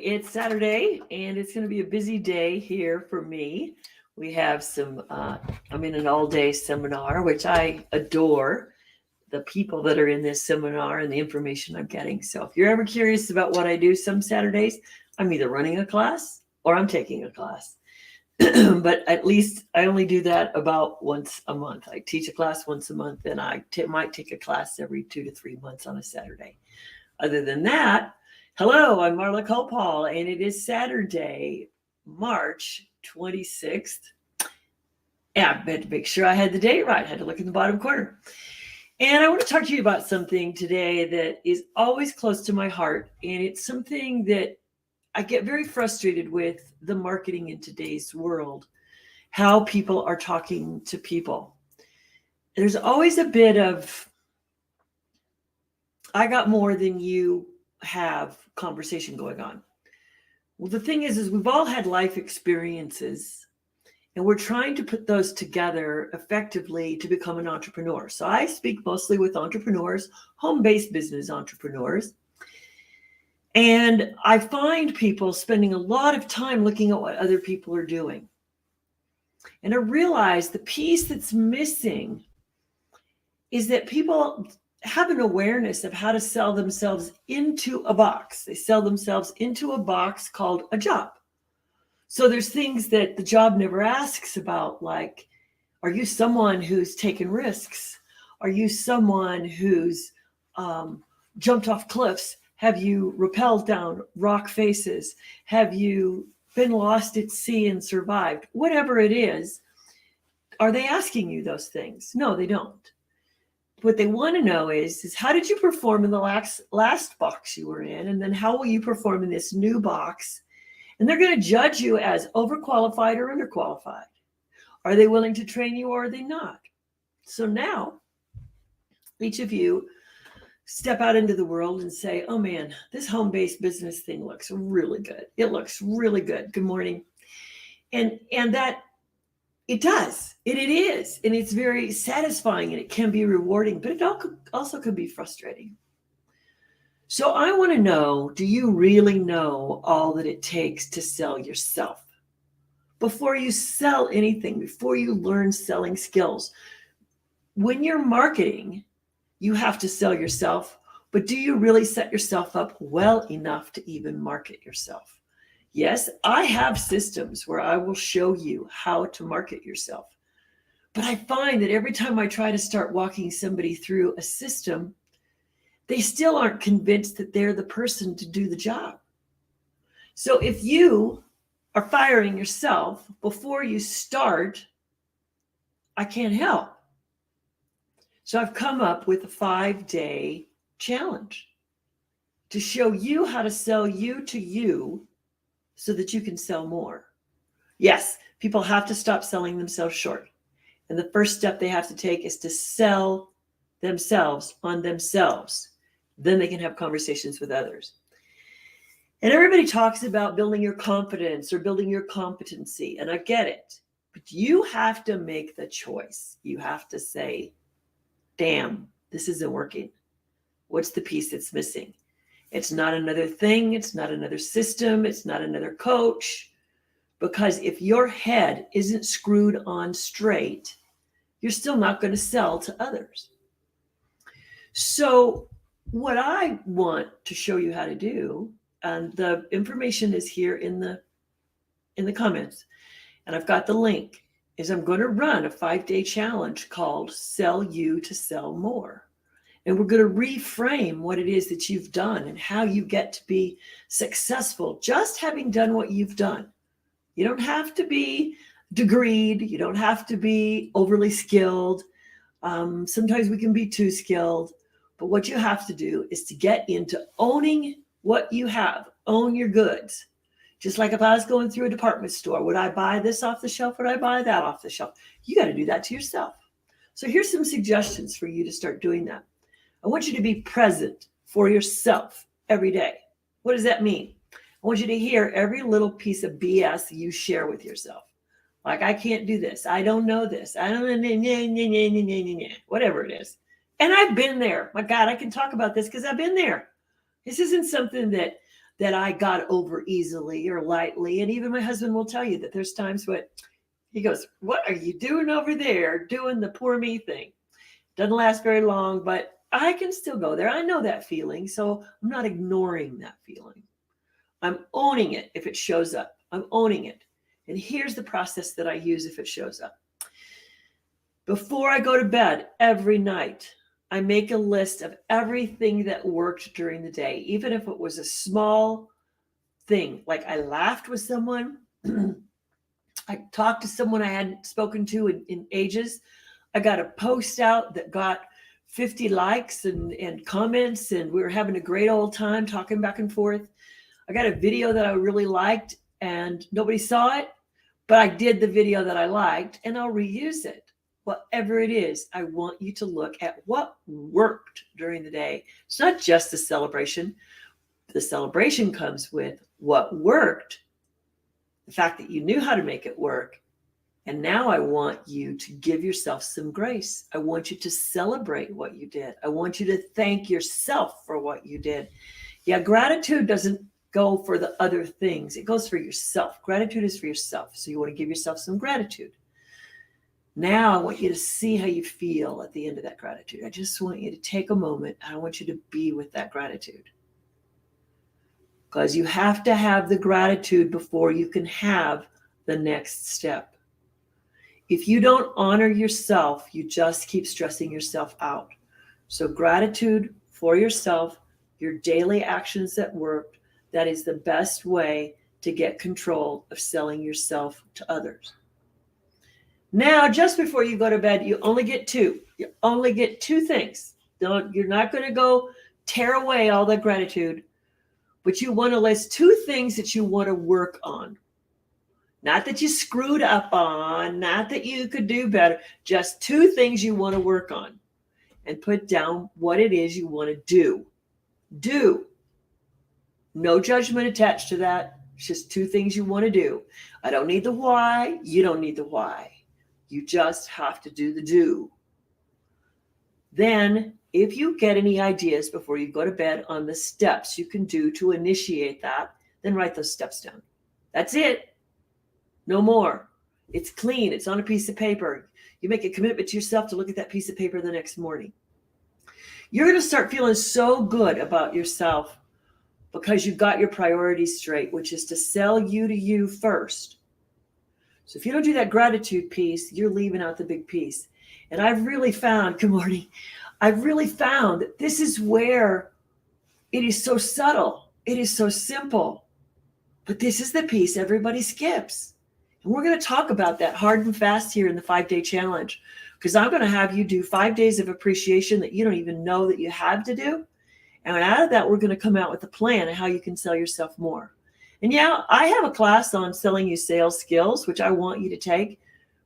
It's Saturday and it's going to be a busy day here for me. We have I'm in an all day seminar, which I adore the people that are in this seminar and the information I'm getting. So if you're ever curious about what I do some Saturdays, I'm either running a class or I'm taking a class. But at least I only do that about once a month. I teach a class once a month and might take a class every 2 to 3 months on a Saturday. Other than that, hello, I'm Marla Copal, and it is Saturday, March 26th. Yeah, I had to make sure I had the date right. I had to look in the bottom corner. And I want to talk to you about something today that is always close to my heart, and it's something that I get very frustrated with the marketing in today's world, how people are talking to people. There's always a bit of, I got more than you have conversation going on. Well, the thing is we've all had life experiences and we're trying to put those together effectively to become an entrepreneur. So I speak mostly with entrepreneurs, home-based business entrepreneurs. And I find people spending a lot of time looking at what other people are doing. And I realize the piece that's missing is that people have an awareness of how to sell themselves into a box. They sell themselves into a box called a job. So there's things that the job never asks about, like, are you someone who's taken risks? Are you someone who's jumped off cliffs? Have you rappelled down rock faces? Have you been lost at sea and survived? Whatever it is, are they asking you those things? No, they don't. What they want to know is how did you perform in the last box you were in? And then how will you perform in this new box? And they're going to judge you as overqualified or underqualified. Are they willing to train you or are they not? So now, each of you step out into the world and say, oh man, this home-based business thing looks really good. It looks really good. Good morning. And that it does. It is. And it's very satisfying and it can be rewarding, but it also can be frustrating. So I want to know, do you really know all that it takes to sell yourself? Before you sell anything, before you learn selling skills, when you're marketing, you have to sell yourself, but do you really set yourself up well enough to even market yourself? Yes, I have systems where I will show you how to market yourself. But I find that every time I try to start walking somebody through a system, they still aren't convinced that they're the person to do the job. So if you are firing yourself before you start, I can't help. So I've come up with a 5-day challenge to show you how to sell you to you so that you can sell more. Yes, people have to stop selling themselves short. And the first step they have to take is to sell themselves on themselves. Then they can have conversations with others. And everybody talks about building your confidence or building your competency, and I get it. But you have to make the choice. You have to say, damn, this isn't working. What's the piece that's missing? It's not another thing. It's not another system. It's not another coach. Because if your head isn't screwed on straight, you're still not going to sell to others. So what I want to show you how to do, and the information is here in the comments, and I've got the link, is I'm going to run a 5-day challenge called Sell You to Sell More. And we're going to reframe what it is that you've done and how you get to be successful just having done what you've done. You don't have to be degreed. You don't have to be overly skilled. Sometimes we can be too skilled. But what you have to do is to get into owning what you have. Own your goods. Just like if I was going through a department store, would I buy this off the shelf? Would I buy that off the shelf? You got to do that to yourself. So here's some suggestions for you to start doing that. I want you to be present for yourself every day. What does that mean? I want you to hear every little piece of BS you share with yourself. Like, I can't do this. I don't know this. I don't know, whatever it is. And I've been there. My God, I can talk about this because I've been there. This isn't something that that I got over easily or lightly. And even my husband will tell you that there's times when he goes, "What are you doing over there? Doing the poor me thing." Doesn't last very long, but I can still go there. I know that feeling. So I'm not ignoring that feeling. I'm owning it if it shows up. I'm owning it. And here's the process that I use if it shows up. Before I go to bed every night, I make a list of everything that worked during the day, even if it was a small thing, like I laughed with someone, I talked to someone I hadn't spoken to in ages. I got a post out that got 50 likes and comments, and we were having a great old time talking back and forth. I got a video that I really liked and nobody saw it, but I did the video that I liked and I'll reuse it. Whatever it is, I want you to look at what worked during the day. It's not just the celebration. The celebration comes with what worked, the fact that you knew how to make it work. And now I want you to give yourself some grace. I want you to celebrate what you did. I want you to thank yourself for what you did. Yeah, gratitude doesn't go for the other things. It goes for yourself. Gratitude is for yourself. So you want to give yourself some gratitude. Now I want you to see how you feel at the end of that gratitude. I just want you to take a moment and I want you to be with that gratitude. Because you have to have the gratitude before you can have the next step. If you don't honor yourself, you just keep stressing yourself out. So gratitude for yourself, your daily actions that worked, that is the best way to get control of selling yourself to others. Now, just before you go to bed, you only get two. You only get two things. You're not going to go tear away all that gratitude, but you want to list two things that you want to work on. Not that you screwed up on, not that you could do better, just two things you want to work on. And put down what it is you want to do. Do. No judgment attached to that. It's just two things you want to do. I don't need the why. You don't need the why. You just have to do the do. Then, if you get any ideas before you go to bed on the steps you can do to initiate that, then write those steps down. That's it. No more. It's clean. It's on a piece of paper. You make a commitment to yourself to look at that piece of paper the next morning. You're going to start feeling so good about yourself because you've got your priorities straight, which is to sell you to you first. So if you don't do that gratitude piece, you're leaving out the big piece. And I've really found, good morning, I've really found that this is where it is so subtle. It is so simple. But this is the piece everybody skips. And we're going to talk about that hard and fast here in the 5-day challenge, because I'm going to have you do 5 days of appreciation that you don't even know that you have to do. And out of that, we're going to come out with a plan on how you can sell yourself more. And yeah, I have a class on selling you sales skills, which I want you to take,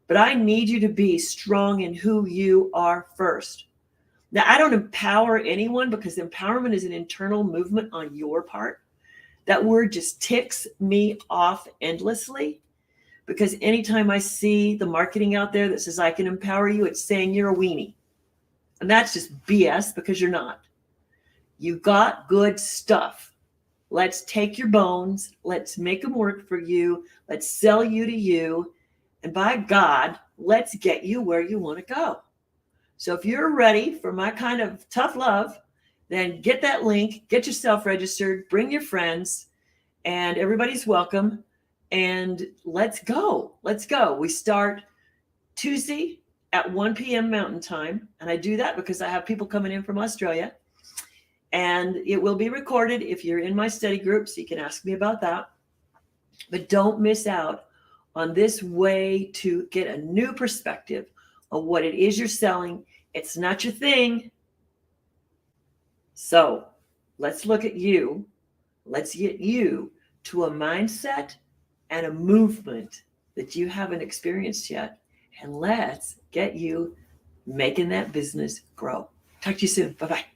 but I need you to be strong in who you are first. Now, I don't empower anyone because empowerment is an internal movement on your part. That word just ticks me off endlessly because anytime I see the marketing out there that says I can empower you, it's saying you're a weenie. And that's just BS because you're not. You got good stuff. Let's take your bones. Let's make them work for you. Let's sell you to you. And by God, let's get you where you want to go. So if you're ready for my kind of tough love, then get that link, get yourself registered, bring your friends, and everybody's welcome. And let's go. Let's go. We start Tuesday at 1 p.m. Mountain Time. And I do that because I have people coming in from Australia. And it will be recorded if you're in my study group, so you can ask me about that. But don't miss out on this way to get a new perspective of what it is you're selling. It's not your thing. So let's look at you. Let's get you to a mindset and a movement that you haven't experienced yet. And let's get you making that business grow. Talk to you soon. Bye-bye.